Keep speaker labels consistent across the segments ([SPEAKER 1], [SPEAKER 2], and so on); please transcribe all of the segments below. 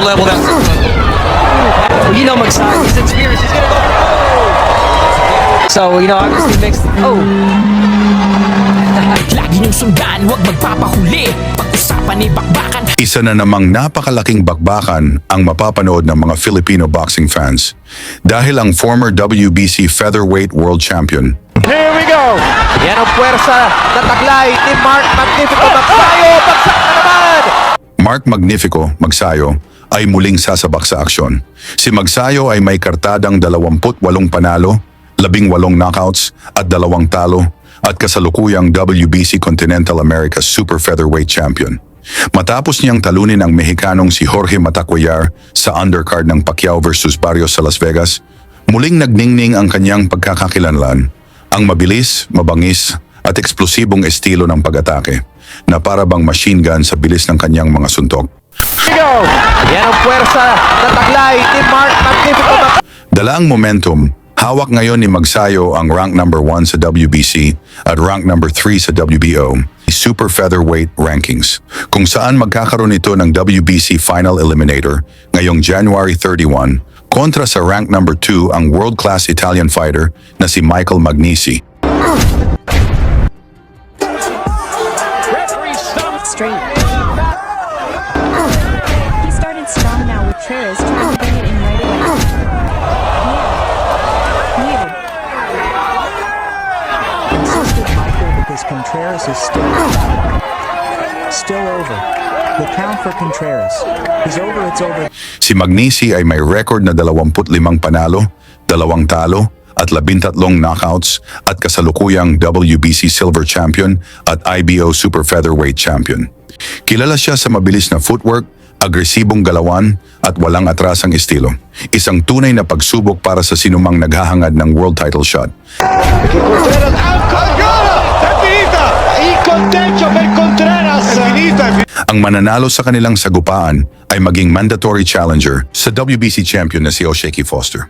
[SPEAKER 1] level. That's
[SPEAKER 2] Well, you know MAGSAYO, his experience, he's gonna go. So, you know, obviously mixed.
[SPEAKER 3] Lagi niyong sundan, huwag magpapahuli. Pag-usapan ni bakbakan.
[SPEAKER 4] Isa na namang napakalaking bakbakan ang mapapanood ng mga Filipino boxing fans dahil ang former WBC featherweight world champion
[SPEAKER 5] Here we go! Yan ang puwersa na taglay ni Mark Magnifico MAGSAYO. Bagsak na naman!
[SPEAKER 4] Mark Magnifico MAGSAYO ay muling sasabak sa aksyon. Si MAGSAYO ay may kartadang 28 panalo, 18 knockouts at 2 talo at kasalukuyang WBC Continental America Super Featherweight Champion. Matapos niyang talunin ang Mexicanong si Jorge Matacuellar sa undercard ng Pacquiao versus Barrios sa Las Vegas, muling nagningning ang kanyang pagkakakilanlan, ang mabilis, mabangis at eksplosibong estilo ng pag-atake na para bang machine gun sa bilis ng kanyang mga suntok.
[SPEAKER 5] Here we go! Yan ang puwersa na taglay ni Mark Magnifico
[SPEAKER 4] Dala ang momentum, hawak ngayon ni MAGSAYO ang rank number 1 sa WBC at rank number 3 sa WBO, Super Featherweight Rankings, kung saan magkakaroon ito ng WBC Final Eliminator ngayong January 31 kontra sa rank number 2 ang world-class Italian fighter na si Michael Magnesi.
[SPEAKER 6] Straight. He started strong now with Travis trying to bring it in right away. Weird.
[SPEAKER 7] Insisted Michael because Contreras is still over. The count for Contreras is over, it's over.
[SPEAKER 4] Si Magnesi ay may record na 25 panalo, 2 talo at 13 knockouts at kasalukuyang WBC Silver Champion at IBO Super Featherweight Champion. Kilala siya sa mabilis na footwork, agresibong galawan at walang atrasang estilo. Isang tunay na pagsubok para sa sinumang naghahangad ng world title shot. Ang mananalo sa kanilang sagupaan ay maging mandatory challenger sa WBC champion na si Osheki Foster.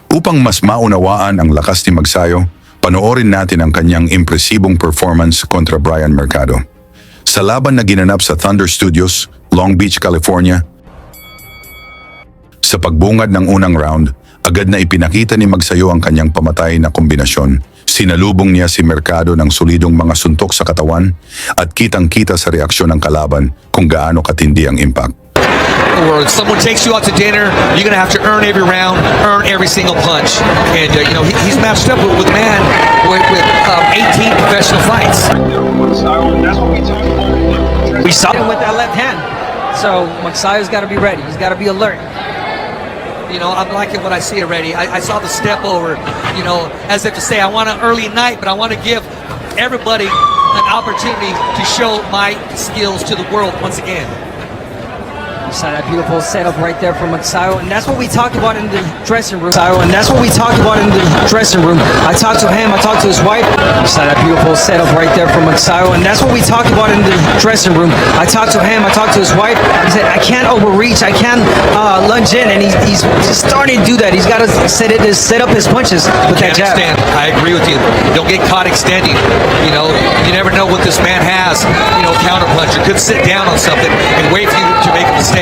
[SPEAKER 4] Upang mas maunawaan ang lakas ni MAGSAYO, panoorin natin ang kanyang impresibong performance kontra Brian Mercado. Sa laban na ginanap sa Thunder Studios, Long Beach, California, sa pagbungad ng unang round, agad na ipinakita ni MAGSAYO ang kanyang pamatay na kombinasyon. Sinalubong niya si Mercado ng solidong mga suntok sa katawan at kitang-kita sa reaksyon ng kalaban kung gaano katindi ang impact.
[SPEAKER 1] or someone takes you out to dinner, you're going to have to earn every round, earn every single punch. And, you know, he's matched up with a man with 18 professional fights.
[SPEAKER 2] We saw him with that left hand. So MAGSAYO's got to be ready. He's got to be alert.
[SPEAKER 1] You know, I'm liking what I see already. I saw the step over, you know, as if to say, I want an early night, but I want to give everybody an opportunity to show my skills to the world once again.
[SPEAKER 2] Saw that beautiful setup right there from MAGSAYO, and that's what we talked about in the dressing room. And that's what we talked about in the dressing room. I talked to him, I talked to his wife. Saw that beautiful setup right there from MAGSAYO, and that's what we talked about in the dressing room. I talked to him, I talked to his wife. He said, I can't overreach, I can't lunge in, and he's starting to do that. He's got to set up his punches with that jab.
[SPEAKER 1] Extend. I agree with you. Don't get caught extending. You know, you never know what this man has. You know, counter puncher could sit down on something and wait for you to make a mistake.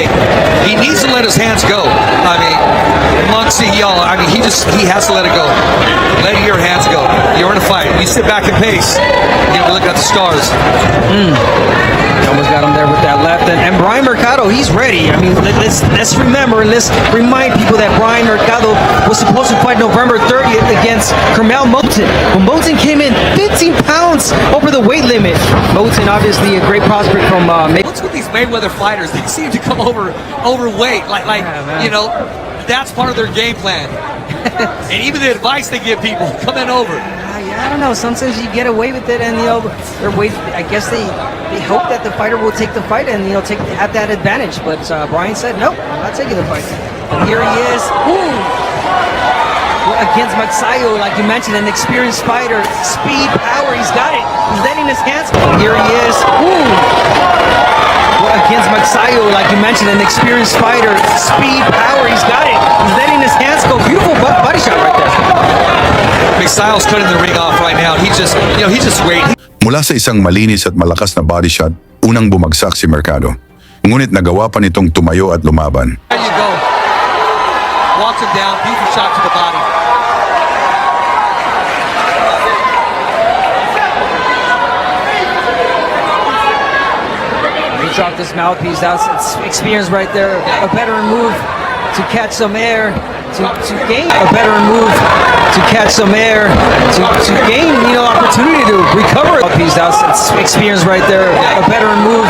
[SPEAKER 1] He needs to let his hands go. I mean, amongst y'all, I mean, he has to let it go. Let your hands go. You're in a fight. You sit back and pace. You know, look at the stars.
[SPEAKER 2] He almost got him there with that left. And Brian Mercado, he's ready. I mean, let's remember and let's remind people that Brian Mercado was supposed to fight November 30th against KAMAO Moten. But Moten came in 15 pounds over the weight limit. Moten, obviously, a great prospect from
[SPEAKER 1] What's with these Mayweather fighters? They seem to come overweight. Like
[SPEAKER 2] Yeah,
[SPEAKER 1] you know, that's part of their game plan. And even the advice they give people, come in over.
[SPEAKER 2] Yeah, I don't know. Sometimes you get away with it, and you know, they're waiting. I guess they hope that the fighter will take the fight and have that advantage. But Brian said, nope, I'm not taking the fight. And here he is. Against MAGSAYO, like you mentioned, an experienced fighter, speed, power, he's got it. He's letting his hands go. Here he is. Against MAGSAYO, like you mentioned, an experienced fighter, speed, power, he's got it. He's letting his hands go. Beautiful body shot right there.
[SPEAKER 1] MAGSAYO's cutting the ring off right now. He's just waiting.
[SPEAKER 4] Mula sa isang malinis at malakas na body shot, unang bumagsak si Mercado. Ngunit nagawa pa nitong tumayo at lumaban.
[SPEAKER 1] There you go. Walks him down, beefy shot to the body.
[SPEAKER 2] He dropped his mouthpiece. That's experience right there. A better move to catch some air, to gain a better move to catch some air, to gain opportunity to recover. Mouthpiece. That's experience right there. A better move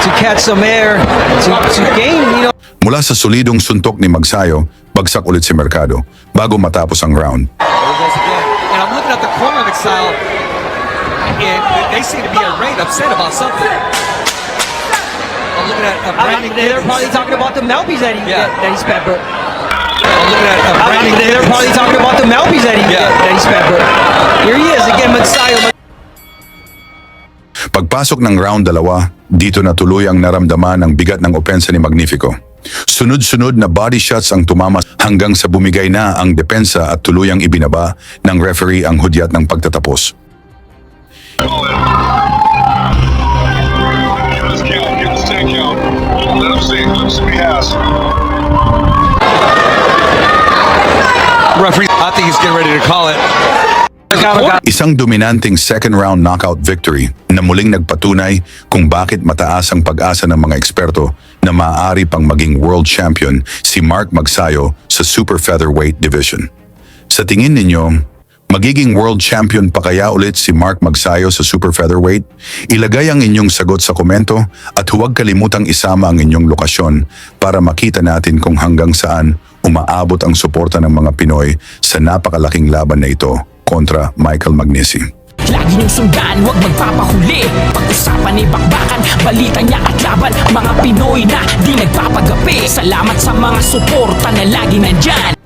[SPEAKER 2] to catch some air, to gain
[SPEAKER 4] Mula sa solidong suntok ni Magsayo, bagsak ulit si Mercado bago matapos ang round.
[SPEAKER 1] There he goes again. And I'm looking at the corner of Exile, and they seem to be irate, upset about something. I'm looking at Brandon
[SPEAKER 2] They're
[SPEAKER 1] Gibbons.
[SPEAKER 2] probably talking about the mouthpiece that he's pepper.
[SPEAKER 1] I'm looking at Brandon
[SPEAKER 2] They're
[SPEAKER 1] Gibbons.
[SPEAKER 2] probably talking about the mouthpiece that he's pepper. Here he is again, Magsayo.
[SPEAKER 4] Pagpasok ng round 2, dito na tuloy ang naramdaman ang bigat ng opensa ni Magnifico. Sunod-sunod na body shots ang tumama hanggang sa bumigay na ang depensa at tuluyang ibinaba ng referee ang hudyat ng pagtatapos.
[SPEAKER 1] Referee, I think he's getting ready to call it.
[SPEAKER 4] Isang dominanting second round knockout victory na muling nagpatunay kung bakit mataas ang pag-asa ng mga eksperto na maaari pang maging world champion si Mark Magsayo sa super featherweight division. Sa tingin ninyo, magiging world champion pa kaya ulit si Mark Magsayo sa super featherweight? Ilagay ang inyong sagot sa komento at huwag kalimutang isama ang inyong lokasyon para makita natin kung hanggang saan umaabot ang suporta ng mga Pinoy sa napakalaking laban na ito kontra Michael Magnesi.
[SPEAKER 3] Lagi niyong sundan, huwag magpapahuli. Pag-usapan ni bakbakan, balita niya at laban. Mga Pinoy na di nagpapagapi. Salamat sa mga suporta na lagi nandyan.